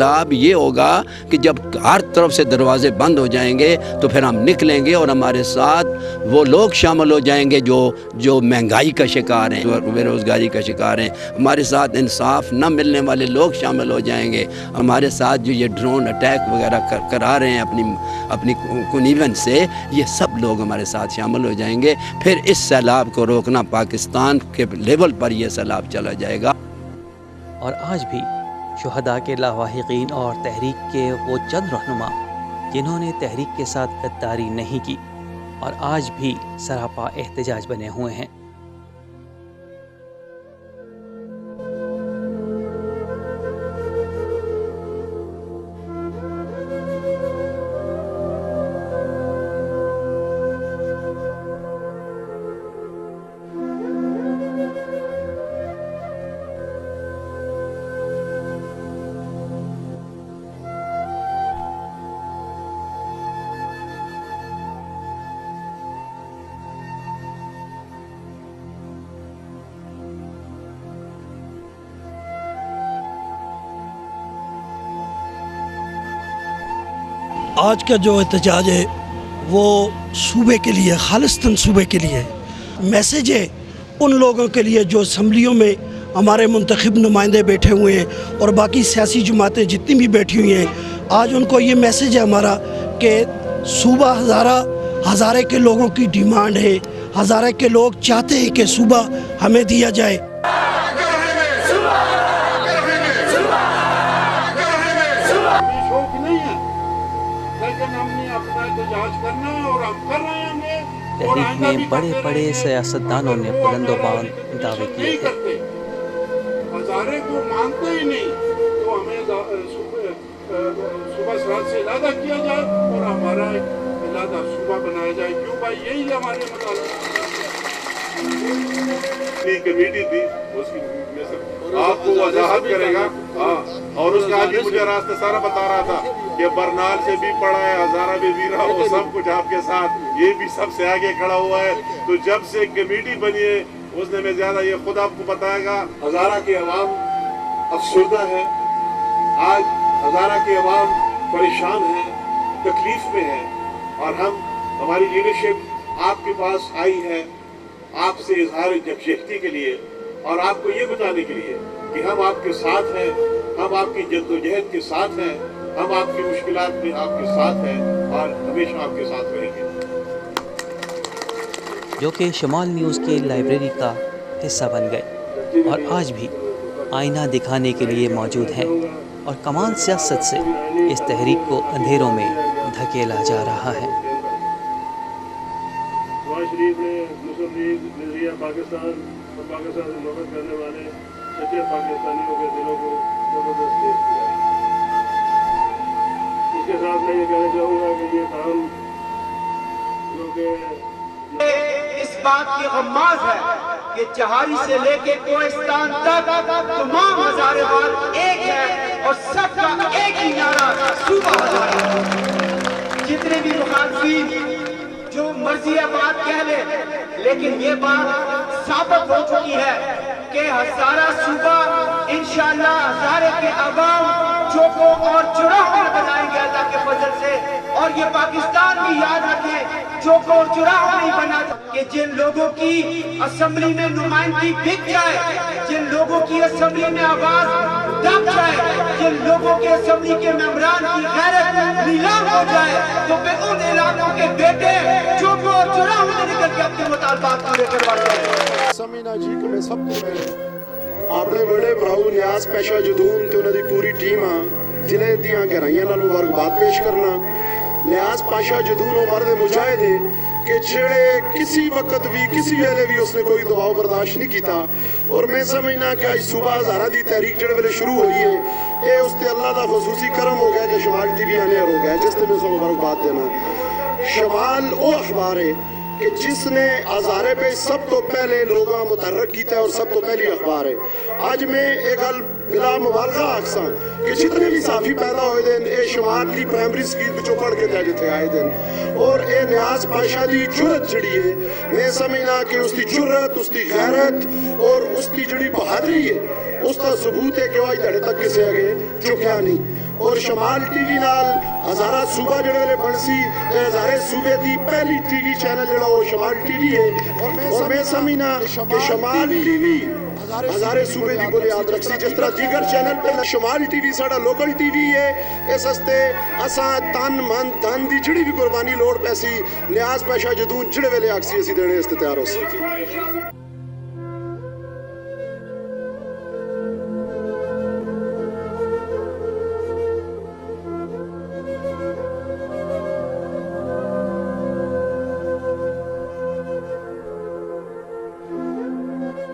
इनकलाब ये होगा कि जब हर तरफ से दरवाजे बंद हो जाएंगे तो फिर हम निकलेंगे और हमारे साथ वो लोग शामिल हो जाएंगे जो महंगाई का शिकार हैं, जो बेरोज़गारी का शिकार हैं। हमारे साथ इंसाफ न मिलने वाले लोग शामिल हो जाएंगे। हमारे साथ जो ये ड्रोन अटैक वगैरह करा रहे हैं अपनी कुनीवन से, ये सब लोग हमारे साथ शामिल हो जाएंगे। फिर इस सैलाब को रोकना पाकिस्तान के लेवल पर यह सैलाब चला जाएगा। और आज भी शुहदा के लावाहिकीन और तहरीक के वो चंद रहनुमा जिन्होंने तहरीक के साथ गद्दारी नहीं की और आज भी सरापा एहतजाज बने हुए हैं। आज का जो एहतजाज है वो सूबे के लिए, खालिस्तान सूबे के लिए मैसेज है उन लोगों के लिए जो असम्बलियों में हमारे मुंतखब नुमाइंदे बैठे हुए हैं और बाकी सियासी जमातें जितनी भी बैठी हुई हैं। आज उनको ये मैसेज है हमारा कि सूबा हज़ारे के लोगों की डिमांड है, हज़ारे के लोग चाहते हैं कि सूबा हमें दिया जाए। तहरीक में बड़े बड़े सियासतदानों ने बुलंदोबान दावे किए थे। हज़ारे को मानते ही नहीं तो हमें सुबह सरात से इलादा किया जाए और हमारा इलादा सुबह बनाया जाए। क्यों भाई, यही हमारे कमेटी थी, उसकी आपको वजाहत करेगा। हाँ, और उसका आज मुझे रास्ता सारा बता रहा था कि बरनाल से भी पड़ा है, हजारा भी रहा, वो सब कुछ आपके साथ, ये भी सबसे आगे खड़ा हुआ है। तो जब से कमेटी बनी है उसने में ज्यादा ये खुद आपको बताएगा। हजारा की आवाम अफसरदा है, आज हजारा की आवाम परेशान है, तकलीफ में है और हमारी लीडरशिप आपके पास आई है आपसे इजहार यकजहती के लिए और आपको ये बताने के लिए कि हम आपके साथ हैं, हम आपकी जद्दोजहद के साथ हैं, हम आपकी मुश्किलात में आपके साथ हैं और हमेशा आपके साथ रहेंगे। जो कि शमाल न्यूज़ के लाइब्रेरी का हिस्सा बन गए और आज भी आईना दिखाने के लिए मौजूद हैं और कमाल सियासत से इस तहरीक को अंधेरों में धकेला जा रहा है। पाकिस्तान और पाकिस्तान से मोहब्बत करने वाले सच्चे पाकिस्तानियों के दिलों को जबरदस्त तेज किया। इसके साथ मैं ये कहना चाहूँगा कि ये काम जो कि इस बात की गम्माज है कि चहारी से लेके कोहिस्तान तक तमाम हज़ारे वाल एक है और सबका एक ही नारा सूबा हज़ारे। जितने भी मुखालफीन जो मर्जी बात कह ले, लेकिन ये बात साबित हो चुकी है कि हज़ारा सूबा इंशाअल्लाह हज़ारे के अवाम चौकों और चौराहों में बनाएंगे अल्लाह के फजल से। और ये पाकिस्तान भी याद रखे चौकों और चौराहों में बना कि जिन लोगों की असेंबली में नुमाइंदगी बिक जाए, जिन लोगों की असेंबली में आवाज दब जाए, जिन लोगों के असेंबली के मेंबरान की गैरत नीलाम हो जाए, तो फिर उन इलाकों के बेटे चौकों और चौराहों में निकल के अपने मुतालबात पूरे करवाते। समीना जी को मैं सबको अपने बड़े भराऊ न्याज पेशा जदून ते उन्हां दी पूरी टीम जिले दियां गहराइयां नाल मुबारकबाद पेश करना। न्याज पाशा जदून उमर दे मुजाहिद कि जेड़े किसी वक्त भी किसी वेले भी उसने कोई दबाव बर्दाश्त नहीं किया। और मैं समझना कि आज सुबह हज़ारा दी तहरीक जेड़े वेले शुरू हुई है, ये उसते अल्लाह दा खसूसी करम हो गया कि शमाल टीवी आने हो गया, जिसने मैं उसको मुबारकबाद देना। शमाल वो अखबार है कि जिसने हज़ारे पे सब तो पहले लोग मुतहर्रिक किया और सब तो पहली अखबार है। आज मैं एक गल बिला मुबालगा आखसा कि जितने भी साफी पैदा हुए दिन ये शमाल की प्राइमरी स्कूल बच्चों पढ़ के जिथे आए दिन और ये न्याज पाशा की जुरत जड़ी है, मैं समझना कि उसकी जुरत, उसकी गैरत और उसकी जड़ी बहादुरी है, उसका सबूत है कि वह धड़े तक किसी आगे झुकया नहीं। और शमाल टीवी नाल हज़ारा सूबा जड़े वेले बनसी हज़ारे सूबे दी पहली टीवी चैनल जड़ा वो शमाल टीवी है और मैं समझना कि शमाल टीवी हज़ारे सूबे की बुनियाद रखसी जिस तरह दीगर चैनल पे शमाल टीवी साड़ा लोकल टीवी है इस हस्ते असा तन मन धन दी जड़ी भी कुर्बानी लोड़ पैसी न्याज पैशा जदून जड़े वेले आक्सी असी देने इस तैयार हो